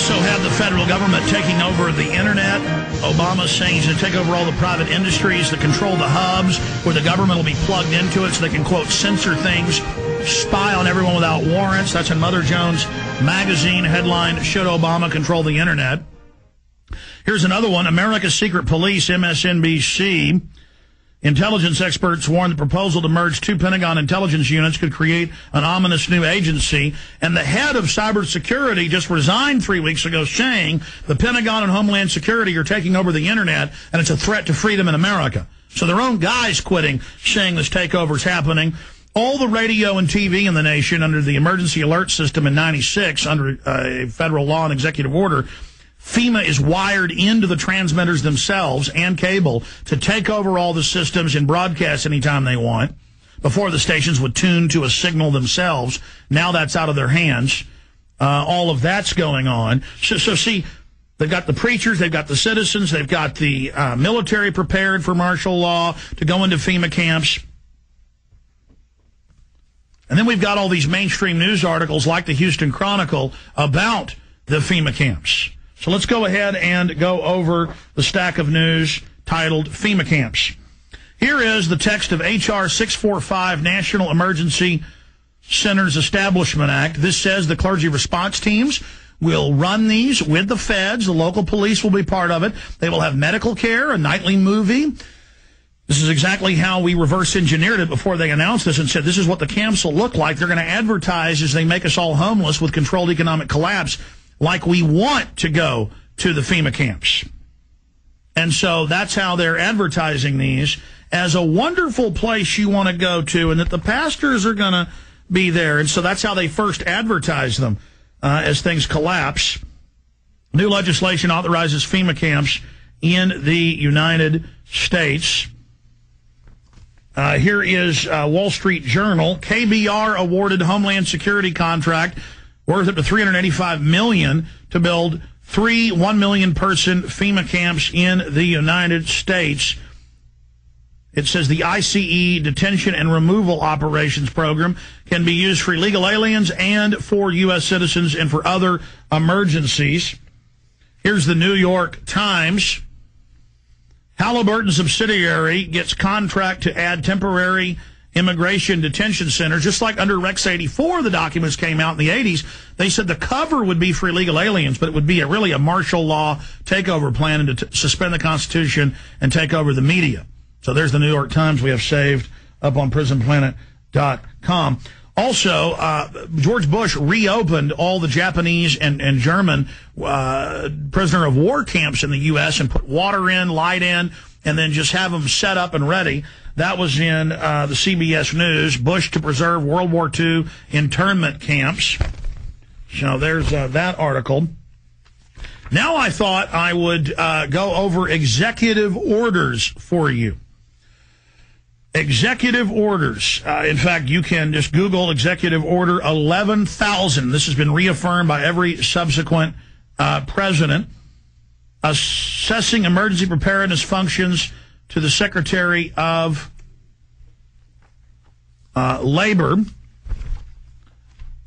also have the federal government taking over the internet. Obama's saying he's going to take over all the private industries that control the hubs, where the government will be plugged into it so they can, quote, censor things, spy on everyone without warrants. That's in Mother Jones magazine headline, Should Obama Control the Internet? Here's another one. America's Secret Police, MSNBC. Intelligence experts warn the proposal to merge two Pentagon intelligence units could create an ominous new agency. And the head of cybersecurity just resigned 3 weeks ago, saying the Pentagon and Homeland Security are taking over the internet, and it's a threat to freedom in America. So their own guy's quitting, saying this takeover's happening. All the radio and TV in the nation under the emergency alert system in 96, under a federal law and executive order, FEMA is wired into the transmitters themselves and cable to take over all the systems and broadcast anytime they want. Before, the stations would tune to a signal themselves. Now that's out of their hands. All of that's going on. So see, they've got the preachers, they've got the citizens, they've got the military prepared for martial law to go into FEMA camps. And then we've got all these mainstream news articles like the Houston Chronicle about the FEMA camps. So let's go ahead and go over the stack of news titled FEMA Camps. Here is the text of H.R. 645, National Emergency Centers Establishment Act. This says the clergy response teams will run these with the feds. The local police will be part of it. They will have medical care, a nightly movie. This is exactly how we reverse engineered it before they announced this and said this is what the camps will look like. They're going to advertise as they make us all homeless with controlled economic collapse, like we want to go to the FEMA camps. And so that's how they're advertising these as a wonderful place you want to go to, and that the pastors are going to be there. And so that's how they first advertise them as things collapse. New legislation authorizes FEMA camps in the United States. Here is Wall Street Journal. KBR awarded Homeland Security contract worth up to $385 million to build 3 1 million person FEMA camps in the United States. It says the ICE detention and removal operations program can be used for illegal aliens and for U.S. citizens and for other emergencies. Here's the New York Times. Halliburton subsidiary gets contract to add temporary immigration detention centers. Just like under Rex 84, the documents came out in the 80s, they said the cover would be for illegal aliens, but it would be really a martial law takeover plan and to suspend the Constitution and take over the media. So there's the New York Times we have saved up on prisonplanet.com. Also, George Bush reopened all the Japanese and German prisoner of war camps in the U.S. and put water in, light in, and then just have them set up and ready. That was in the CBS News. Bush to preserve World War II internment camps. So there's that article. Now I thought I would go over executive orders for you. Executive orders. In fact, you can just Google Executive Order 11,000. This has been reaffirmed by every subsequent president. Assessing emergency preparedness functions to the Secretary of Labor.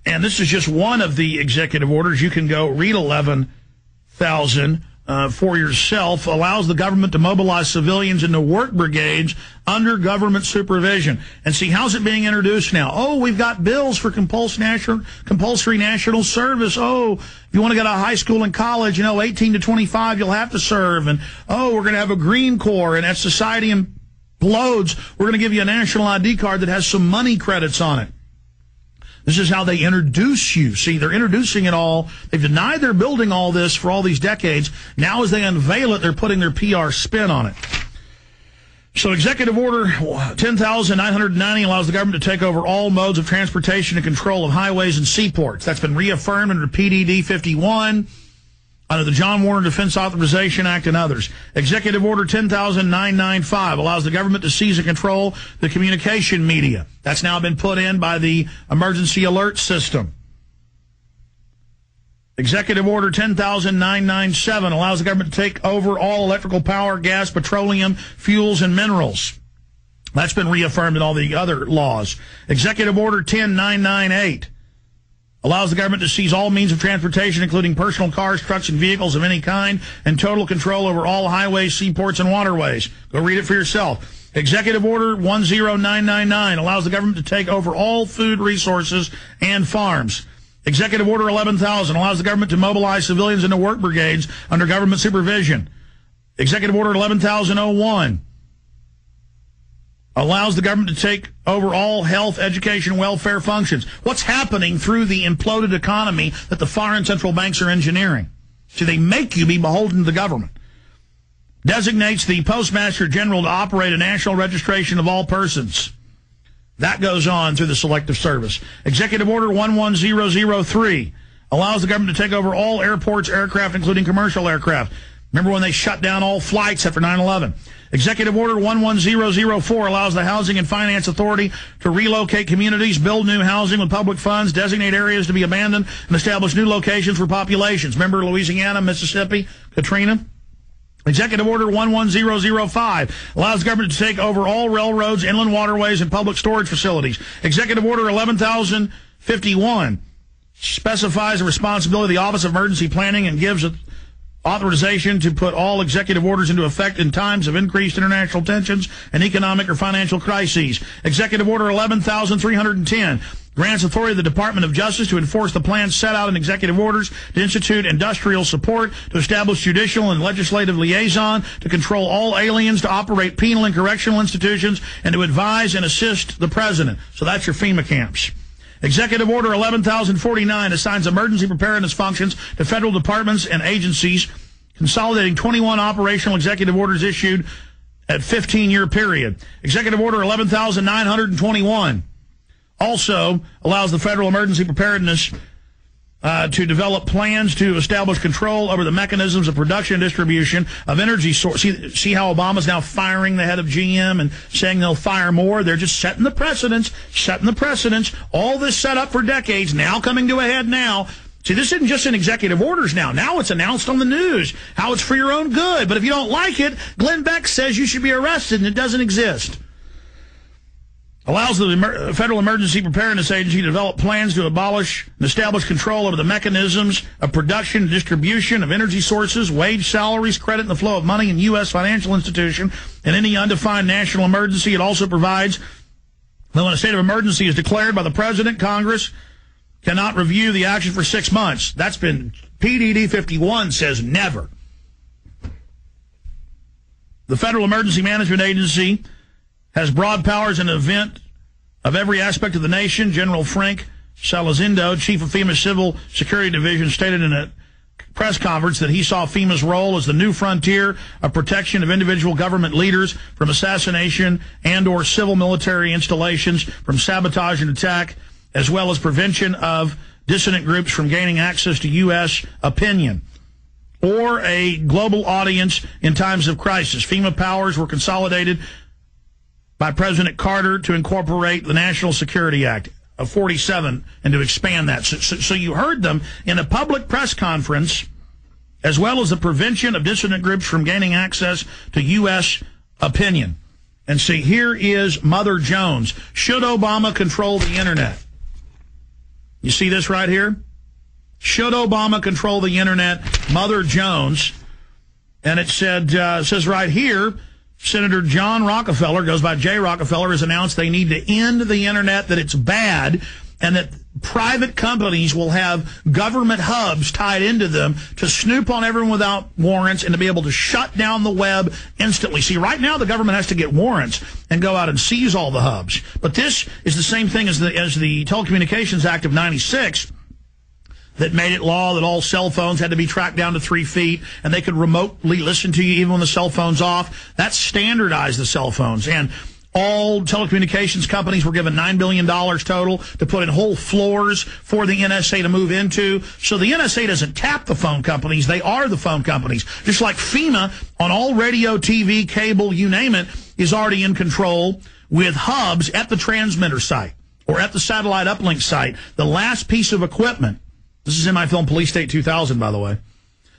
And this is just one of the executive orders. You can go read 11,000 for yourself. Allows the government to mobilize civilians into work brigades under government supervision. And see, how's it being introduced now? Oh, we've got bills for compulsory national service. Oh, if you want to go to high school and college, 18 to 25, you'll have to serve. And, oh, we're going to have a Green Corps. And as society implodes, we're going to give you a national ID card that has some money credits on it. This is how they introduce you. See, they're introducing it all. They've denied they're building all this for all these decades. Now as they unveil it, they're putting their PR spin on it. So Executive Order 10,990 allows the government to take over all modes of transportation and control of highways and seaports. That's been reaffirmed under PDD 51, under the John Warner Defense Authorization Act and others. Executive Order 10,995 allows the government to seize and control the communication media. That's now been put in by the emergency alert system. Executive Order 10,997 allows the government to take over all electrical power, gas, petroleum, fuels, and minerals. That's been reaffirmed in all the other laws. Executive Order 10,998 allows the government to seize all means of transportation, including personal cars, trucks, and vehicles of any kind, and total control over all highways, seaports, and waterways. Go read it for yourself. Executive Order 10999 allows the government to take over all food resources and farms. Executive Order 11,000 allows the government to mobilize civilians into work brigades under government supervision. Executive Order 11,001 allows the government to take over all health, education, welfare functions. What's happening through the imploded economy that the foreign central banks are engineering? See, they make you be beholden to the government. Designates the Postmaster General to operate a national registration of all persons. That goes on through the Selective Service. Executive Order 11003 allows the government to take over all airports, aircraft, including commercial aircraft. Remember when they shut down all flights after 9/11? Executive Order 11004 allows the Housing and Finance Authority to relocate communities, build new housing with public funds, designate areas to be abandoned, and establish new locations for populations. Remember Louisiana, Mississippi, Katrina? Executive Order 11005 allows the government to take over all railroads, inland waterways, and public storage facilities. Executive Order 11,051 specifies the responsibility of the Office of Emergency Planning and gives authorization to put all executive orders into effect in times of increased international tensions and economic or financial crises. Executive Order 11,310 grants authority to the Department of Justice to enforce the plans set out in executive orders, to institute industrial support, to establish judicial and legislative liaison, to control all aliens, to operate penal and correctional institutions, and to advise and assist the President. So that's your FEMA camps. Executive Order 11,049 assigns emergency preparedness functions to federal departments and agencies, consolidating 21 operational executive orders issued at 15-year period. Executive Order 11,921 also allows the federal emergency preparedness to develop plans to establish control over the mechanisms of production and distribution of energy sources. See how Obama's now firing the head of GM and saying they'll fire more? They're just setting the precedents. All this set up for decades, now coming to a head now. See, this isn't just in executive orders now. Now it's announced on the news how it's for your own good. But if you don't like it, GlennBeck says you should be arrested, and it doesn't exist. Allows the Federal Emergency Preparedness Agency to develop plans to abolish and establish control over the mechanisms of production and distribution of energy sources, wage, salaries, credit, and the flow of money in U.S. financial institution and any undefined national emergency. It also provides that when a state of emergency is declared by the President, Congress cannot review the action for 6 months. That's been, PDD 51 says never. The Federal Emergency Management Agency has broad powers in the event of every aspect of the nation. General Frank Salazindo, chief of FEMA's Civil Security Division, stated in a press conference that he saw FEMA's role as the new frontier of protection of individual government leaders from assassination and or civil military installations, from sabotage and attack, as well as prevention of dissident groups from gaining access to U.S. opinion or a global audience in times of crisis. FEMA powers were consolidated by President Carter to incorporate the National Security Act of 47 and to expand that. So you heard them in a public press conference, as well as the prevention of dissident groups from gaining access to U.S. opinion. And see, here is Mother Jones. Should Obama control the Internet? You see this right here? Should Obama control the Internet? Mother Jones. And it says right here, Senator John Rockefeller, goes by Jay Rockefeller, has announced they need to end the Internet, that it's bad, and that private companies will have government hubs tied into them to snoop on everyone without warrants and to be able to shut down the web instantly. See, right now the government has to get warrants and go out and seize all the hubs. But this is the same thing as the Telecommunications Act of 96, that made it law that all cell phones had to be tracked down to 3 feet, and they could remotely listen to you even when the cell phone's off. That standardized the cell phones, and all telecommunications companies were given $9 billion total to put in whole floors for the NSA to move into. So the NSA doesn't tap the phone companies. They are the phone companies. Just like FEMA on all radio, TV, cable, you name it, is already in control with hubs at the transmitter site or at the satellite uplink site. The last piece of equipment, this is in my film Police State 2000, by the way.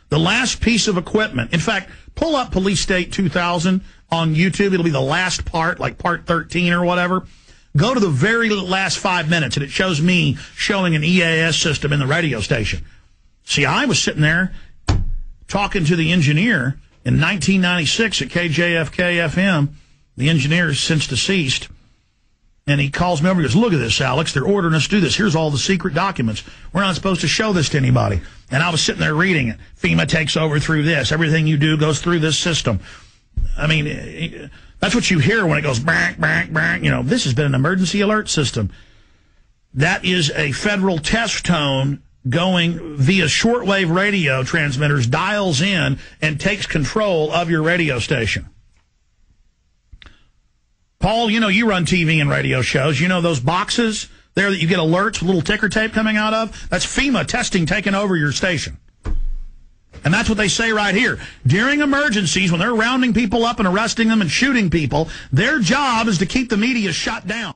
The last piece of equipment. In fact, pull up Police State 2000 on YouTube. It'll be the last part, like part 13 or whatever. Go to the very last 5 minutes, and it shows me showing an EAS system in the radio station. See, I was sitting there talking to the engineer in 1996 at KJFK-FM. The engineer is since deceased. And he calls me over and goes, look at this, Alex. They're ordering us to do this. Here's all the secret documents. We're not supposed to show this to anybody. And I was sitting there reading it. FEMA takes over through this. Everything you do goes through this system. I mean, that's what you hear when it goes, bang, bang, bang. You know, this has been an emergency alert system. That is a federal test tone going via shortwave radio transmitters, dials in, and takes control of your radio station. Paul, you know you run TV and radio shows. You know those boxes there that you get alerts with little ticker tape coming out of? That's FEMA testing taking over your station. And that's what they say right here. During emergencies, when they're rounding people up and arresting them and shooting people, their job is to keep the media shut down.